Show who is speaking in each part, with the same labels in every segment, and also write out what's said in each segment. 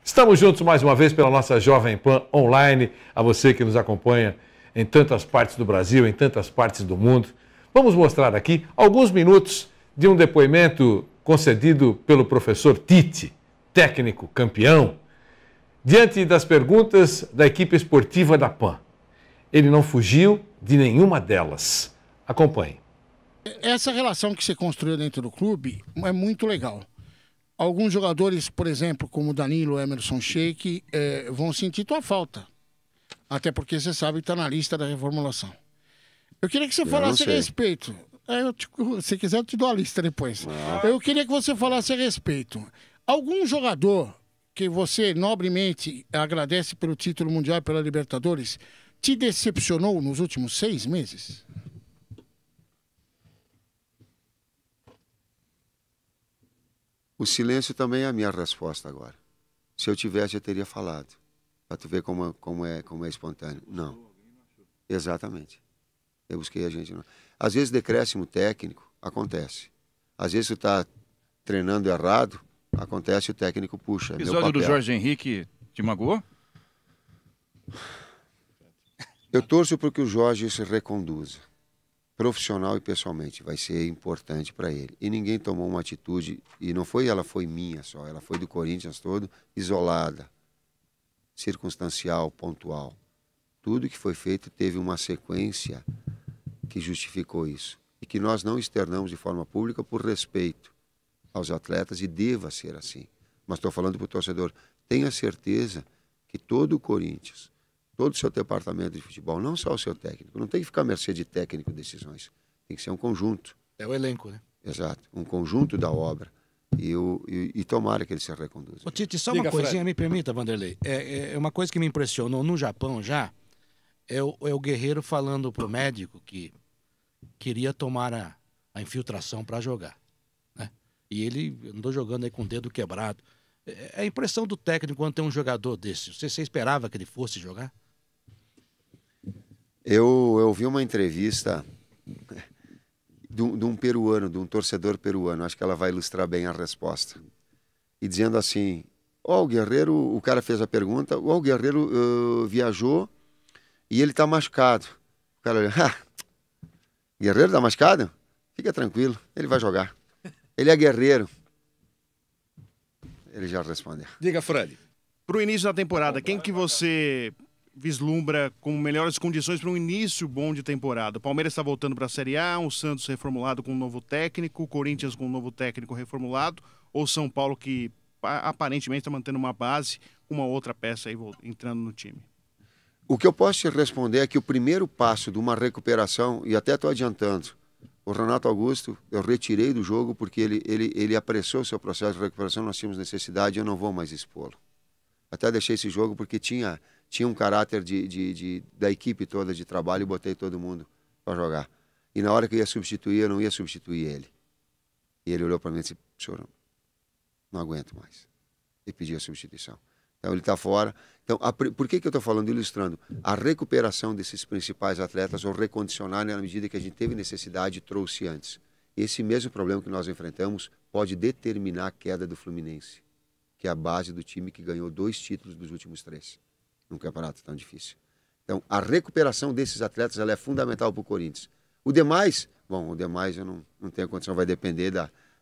Speaker 1: Estamos juntos mais uma vez pela nossa Jovem Pan Online, a você que nos acompanha em tantas partes do Brasil, em tantas partes do mundo. Vamos mostrar aqui alguns minutos de um depoimento concedido pelo professor Tite, técnico campeão, diante das perguntas da equipe esportiva da PAN. Ele não fugiu de nenhuma delas. Acompanhe.
Speaker 2: Essa relação que você construiu dentro do clube é muito legal. Alguns jogadores, por exemplo, como o Danilo, Emerson Sheik, vão sentir tua falta. Até porque você sabe que está na lista da reformulação. Eu queria que você falasse a respeito. Se quiser, eu te dou a lista depois. Eu queria que você falasse a respeito. Algum jogador que você nobremente agradece pelo título mundial e pela Libertadores te decepcionou nos últimos 6 meses?
Speaker 3: O silêncio também é a minha resposta agora. Se eu tivesse, eu teria falado. Para tu ver como é espontâneo. Não. Exatamente. Eu busquei a gente. Não. Às vezes, decréscimo técnico, acontece. Às vezes, tu está treinando errado, acontece, o técnico puxa.
Speaker 4: O episódio do Jorge Henrique te magoou?
Speaker 3: Eu torço para que o Jorge se reconduza. Profissional e pessoalmente, vai ser importante para ele. E ninguém tomou uma atitude, e não foi ela, foi minha só, ela foi do Corinthians todo, isolada, circunstancial, pontual. Tudo que foi feito teve uma sequência que justificou isso. E que nós não externamos de forma pública por respeito aos atletas, e deva ser assim. Mas estou falando para o torcedor, tenha certeza que todo o Corinthians, todo o seu departamento de futebol, não só o seu técnico, não tem que ficar à mercê de técnico decisões, tem que ser um conjunto.
Speaker 5: É o elenco, né?
Speaker 3: Exato, um conjunto da obra, e tomara que ele se reconduza.
Speaker 5: Ô, Tite, só uma coisinha, me permita, Vanderlei, é uma coisa que me impressionou no Japão já, é o Guerreiro falando pro médico que queria tomar a infiltração para jogar, né? E ele andou jogando aí com o dedo quebrado. É a impressão do técnico quando tem um jogador desse. Você esperava que ele fosse jogar?
Speaker 3: Eu vi uma entrevista de um peruano, de um torcedor peruano, acho que ela vai ilustrar bem a resposta. E dizendo assim, o Guerreiro, o cara fez a pergunta, o Guerreiro viajou e ele está machucado. O cara olhou, Guerreiro está machucado? Fica tranquilo, ele vai jogar. Ele é guerreiro. Ele já respondeu.
Speaker 6: Diga, Fred. Para o início da temporada, quem que você vislumbra com melhores condições para um início bom de temporada? O Palmeiras está voltando para a Série A, o Santos reformulado com um novo técnico, o Corinthians com um novo técnico reformulado, ou São Paulo que aparentemente está mantendo uma base, uma outra peça aí entrando no time?
Speaker 3: O que eu posso te responder é que o primeiro passo de uma recuperação, e até estou adiantando, o Renato Augusto, eu retirei do jogo porque ele apressou o seu processo de recuperação, nós tínhamos necessidade, eu não vou mais expô-lo. Até deixei esse jogo porque tinha um caráter da equipe toda de trabalho e botei todo mundo para jogar. E na hora que eu ia substituir, eu não ia substituir ele. E ele olhou para mim e disse, senhor, não aguento mais. E pediu a substituição. Então ele está fora. Então, por que eu estou falando, ilustrando? A recuperação desses principais atletas, ou recondicionar na medida que a gente teve necessidade e trouxe antes. Esse mesmo problema que nós enfrentamos pode determinar a queda do Fluminense, que é a base do time que ganhou 2 títulos dos últimos 3, num campeonato tão difícil. Então, a recuperação desses atletas ela é fundamental para o Corinthians. O demais eu não tenho condição, vai depender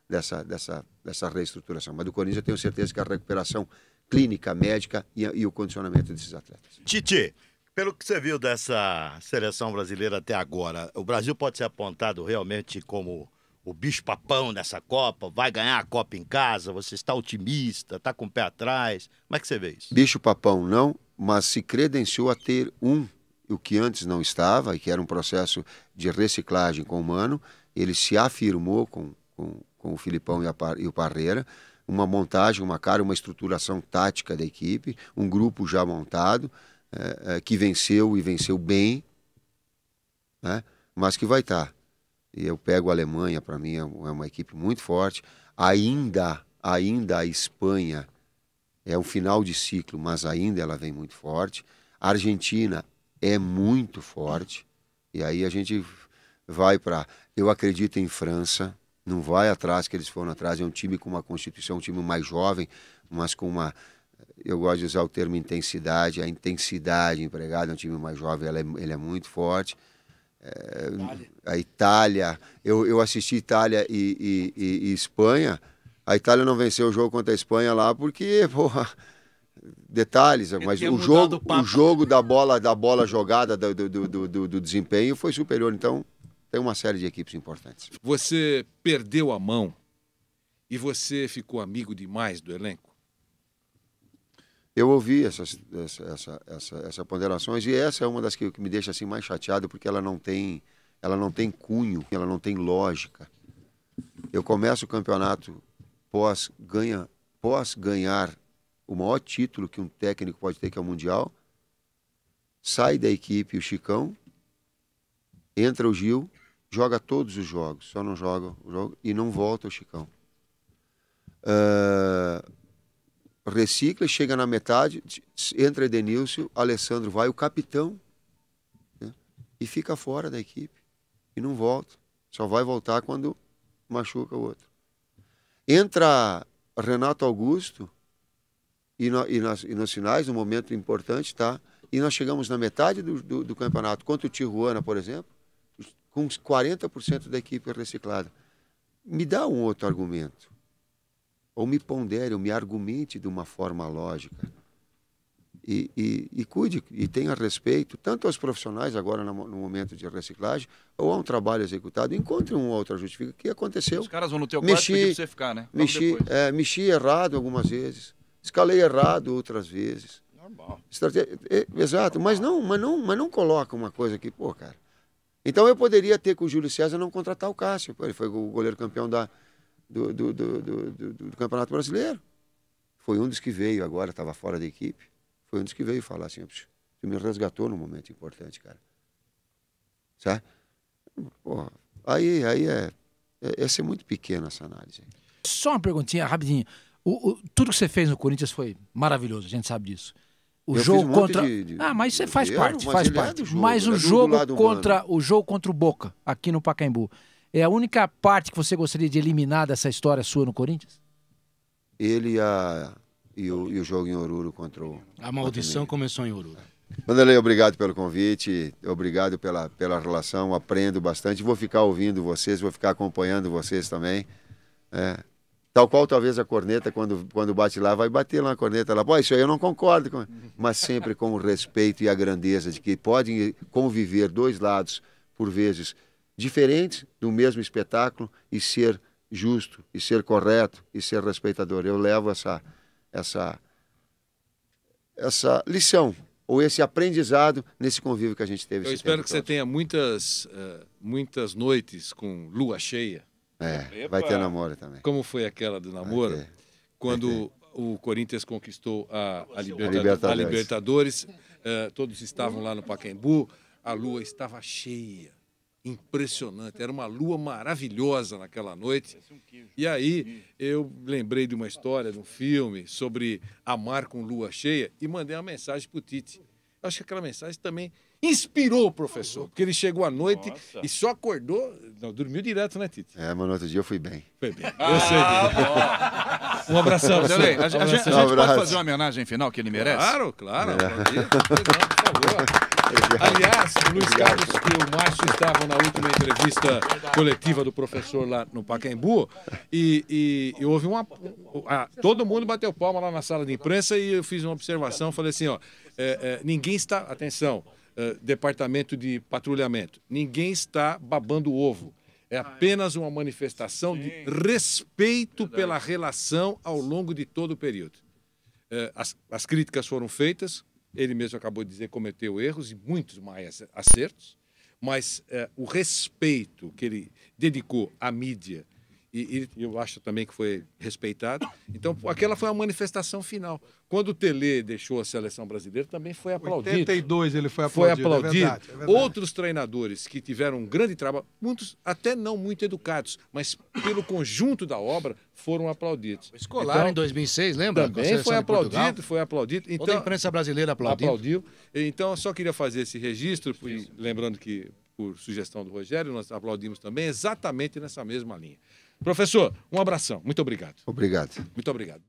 Speaker 3: dessa reestruturação. Mas do Corinthians eu tenho certeza que a recuperação clínica, médica e o condicionamento desses atletas.
Speaker 7: Tite, pelo que você viu dessa seleção brasileira até agora, o Brasil pode ser apontado realmente como o bicho-papão nessa Copa? Vai ganhar a Copa em casa? Você está otimista? Está com o pé atrás? Como é que você vê isso?
Speaker 3: Bicho-papão não, mas se credenciou a ter o que antes não estava, e que era um processo de reciclagem com o Mano. Ele se afirmou com o Filipão e o Parreira, uma montagem, uma estruturação tática da equipe, um grupo já montado, que venceu e venceu bem, né? Mas que vai estar. E eu pego a Alemanha, para mim é uma equipe muito forte. Ainda a Espanha é um final de ciclo, mas ainda ela vem muito forte. A Argentina é muito forte. E aí a gente vai para... Eu acredito em França. Não vai atrás que eles foram atrás, é um time com uma constituição, um time mais jovem, mas com uma eu gosto de usar o termo intensidade. A intensidade empregada, é um time mais jovem, ele é muito forte. A Itália, eu assisti Itália e Espanha. A Itália não venceu o jogo contra a Espanha lá porque, porra, detalhes, mas o jogo da bola jogada, do desempenho foi superior. Então, tem uma série de equipes importantes.
Speaker 1: Você perdeu a mão e você ficou amigo demais do elenco?
Speaker 3: Eu ouvi essas ponderações e essa é uma das que me deixa assim mais chateado, porque ela não tem cunho, ela não tem lógica. Eu começo o campeonato pós ganhar o maior título que um técnico pode ter, que é o Mundial, sai da equipe o Chicão, entra o Gil, joga todos os jogos, só não joga o jogo e não volta o Chicão. Recicla, chega na metade, entra Edenilson, Alessandro vai, o capitão, né, e fica fora da equipe e não volta. Só vai voltar quando machuca o outro. Entra Renato Augusto e nos finais, no momento importante, tá? E nós chegamos na metade do campeonato, contra o Tijuana, por exemplo, com 40% da equipe reciclada. Me dá um outro argumento. Ou me pondere, ou me argumente de uma forma lógica. E cuide, e tenha respeito, tanto aos profissionais agora no momento de reciclagem, ou a um trabalho executado. Encontre um outro justificação. O que aconteceu?
Speaker 4: Os caras vão no teu quarto pedir pra você ficar, né?
Speaker 3: Mexi errado algumas vezes. Escalei errado outras vezes.
Speaker 4: Normal.
Speaker 3: Exato, mas não coloca uma coisa aqui, pô, cara. Então eu poderia ter com o Júlio César não contratar o Cássio. Pô, ele foi o goleiro campeão do Campeonato Brasileiro. Foi um dos que veio agora, estava fora da equipe. Foi um dos que veio falar assim, você me resgatou num momento importante, cara. Sabe? Porra, aí é ser muito pequena essa análise.
Speaker 8: Só uma perguntinha, rapidinho. Tudo que você fez no Corinthians foi maravilhoso, a gente sabe disso. O jogo contra... mas você faz parte, faz parte. Mas o jogo contra o Boca, aqui no Pacaembu, é a única parte que você gostaria de eliminar dessa história sua no Corinthians?
Speaker 3: Ele e o jogo em Oruro contra o...
Speaker 5: A maldição começou em Oruro.
Speaker 3: Vanderlei, obrigado pelo convite, obrigado pela relação, aprendo bastante. Vou ficar ouvindo vocês, vou ficar acompanhando vocês também. Tal qual talvez a corneta, quando bate lá, vai bater lá a corneta lá. Pô, isso aí eu não concordo com... Mas sempre com o respeito e a grandeza de que podem conviver dois lados, por vezes, diferentes do mesmo espetáculo e ser justo, e ser correto, e ser respeitador. Eu levo essa lição, ou esse aprendizado nesse convívio que a gente teve.
Speaker 1: Eu espero que você tenha muitas noites com lua cheia.
Speaker 3: Vai ter namoro também.
Speaker 1: Como foi aquela do namoro? Quando o Corinthians conquistou a Libertadores, todos estavam lá no Pacaembu, a lua estava cheia, impressionante, era uma lua maravilhosa naquela noite. E aí eu lembrei de uma história, de um filme sobre amar com lua cheia e mandei uma mensagem para o Tite. Eu acho que aquela mensagem também inspirou o professor, porque ele chegou à noite e só acordou, não, dormiu direto, né, Tite?
Speaker 3: Mas no outro dia eu fui bem.
Speaker 1: Foi bem. Eu sei. Um abração.
Speaker 4: A gente pode fazer uma homenagem final que ele merece?
Speaker 1: Claro. Por favor. Aliás, o Luiz Carlos e o Márcio estavam na última entrevista coletiva do professor lá no Pacaembu e houve todo mundo bateu palma lá na sala de imprensa e eu fiz uma observação, falei assim, ninguém está, atenção, departamento de patrulhamento, ninguém está babando o ovo. É apenas uma manifestação de respeito pela relação ao longo de todo o período. As críticas foram feitas, ele mesmo acabou de dizer que cometeu erros e muitos mais acertos, mas o respeito que ele dedicou à mídia, e eu acho também que foi respeitado. Então, aquela foi a manifestação final. Quando o Tele deixou a seleção brasileira, também foi aplaudido.
Speaker 9: Em 82 ele foi aplaudido.
Speaker 1: É verdade.
Speaker 9: Verdade.
Speaker 1: Outros treinadores que tiveram um grande trabalho, muitos até não muito educados, mas pelo conjunto da obra, foram aplaudidos.
Speaker 5: O Escolar em 2006, lembra?
Speaker 1: Também foi aplaudido. Então,
Speaker 5: toda a imprensa brasileira aplaudiu.
Speaker 1: Então, eu só queria fazer esse registro, lembrando que, por sugestão do Rogério, nós aplaudimos também exatamente nessa mesma linha. Professor, um abração. Muito obrigado.
Speaker 3: Obrigado.
Speaker 1: Muito obrigado.